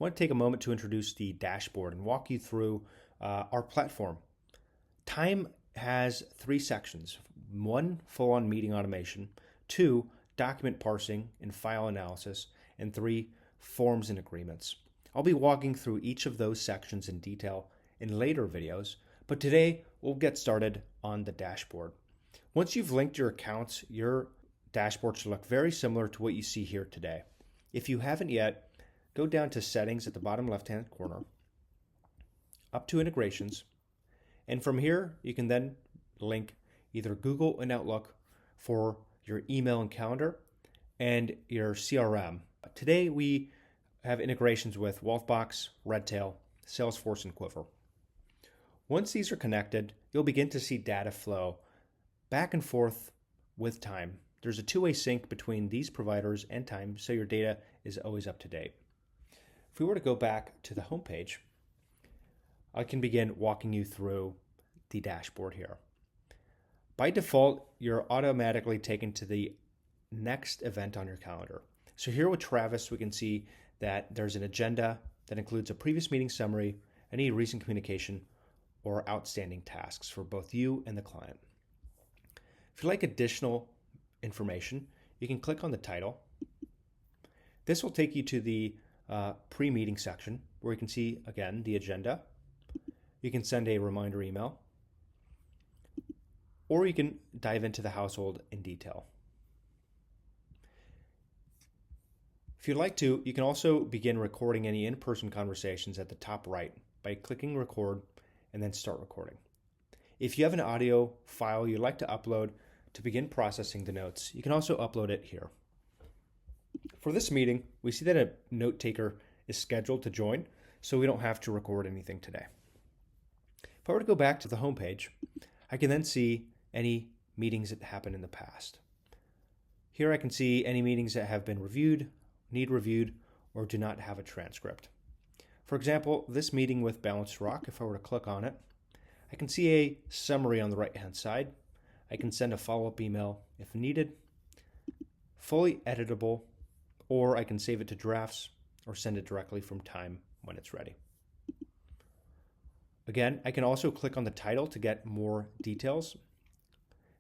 want to take a moment to introduce the dashboard and walk you through our platform. Thyme has 3 sections: 1, full-on meeting automation; 2, document parsing and file analysis; and 3, forms and agreements. I'll be walking through each of those sections in detail in later videos, but today we'll get started on the dashboard. Once you've linked your accounts, your dashboard should look very similar to what you see here today. If you haven't yet, go down to Settings at the bottom left-hand corner, up to Integrations, and from here you can then link either Google and Outlook for your email and calendar and your CRM. Today we have integrations with Wolfbox, Redtail, Salesforce, and Quiver. Once these are connected, you'll begin to see data flow back and forth with Thyme. There's a two-way sync between these providers and Thyme, so your data is always up to date. If we were to go back to the home page, I can begin walking you through the dashboard here. By default, you're automatically taken to the next event on your calendar. So here with Travis, we can see that there's an agenda that includes a previous meeting summary, any recent communication, or outstanding tasks for both you and the client. If you like additional information, you can click on the title. This will take you to the pre-meeting section where you can see, again, the agenda. You can send a reminder email, or you can dive into the household in detail. If you'd like to, you can also begin recording any in-person conversations at the top right by clicking record and then start recording. If you have an audio file you'd like to upload to begin processing the notes, you can also upload it here. For this meeting, we see that a note taker is scheduled to join, so we don't have to record anything today. If I were to go back to the home page, I can then see any meetings that happened in the past. Here I can see any meetings that have been reviewed, need reviewed, or do not have a transcript. For example, this meeting with Balanced Rock, if I were to click on it, I can see a summary on the right-hand side. I can send a follow-up email if needed, fully editable, or I can save it to drafts or send it directly from Thyme when it's ready. Again, I can also click on the title to get more details.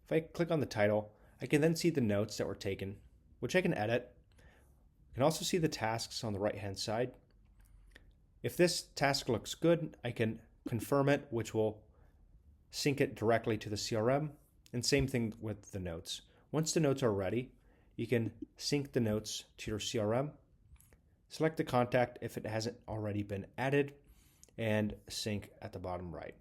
If I click on the title, I can then see the notes that were taken, which I can edit. I can also see the tasks on the right-hand side. If this task looks good, I can confirm it, which will sync it directly to the CRM, and same thing with the notes. Once the notes are ready, you can sync the notes to your CRM, select the contact if it hasn't already been added, and sync at the bottom right.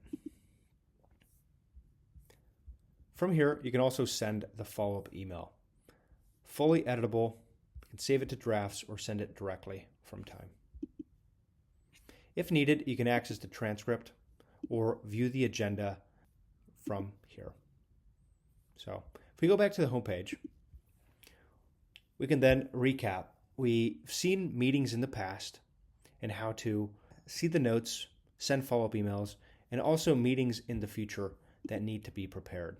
From here, you can also send the follow-up email. Fully editable, you can save it to drafts or send it directly from Thyme. If needed, you can access the transcript or view the agenda from here. So if we go back to the home page, we can then recap. We've seen meetings in the past and how to see the notes, send follow-up emails, and also meetings in the future that need to be prepared.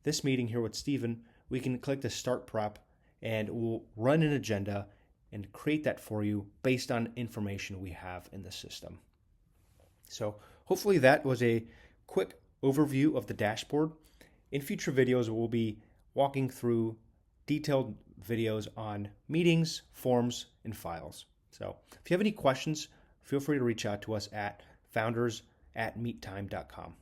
This meeting here with Stephen, we can click the Start Prep and we'll run an agenda and create that for you based on information we have in the system. So hopefully that was a quick overview of the dashboard. In future videos, we'll be walking through detailed videos on meetings, forms, and files. So if you have any questions, feel free to reach out to us at founders@meetthyme.com.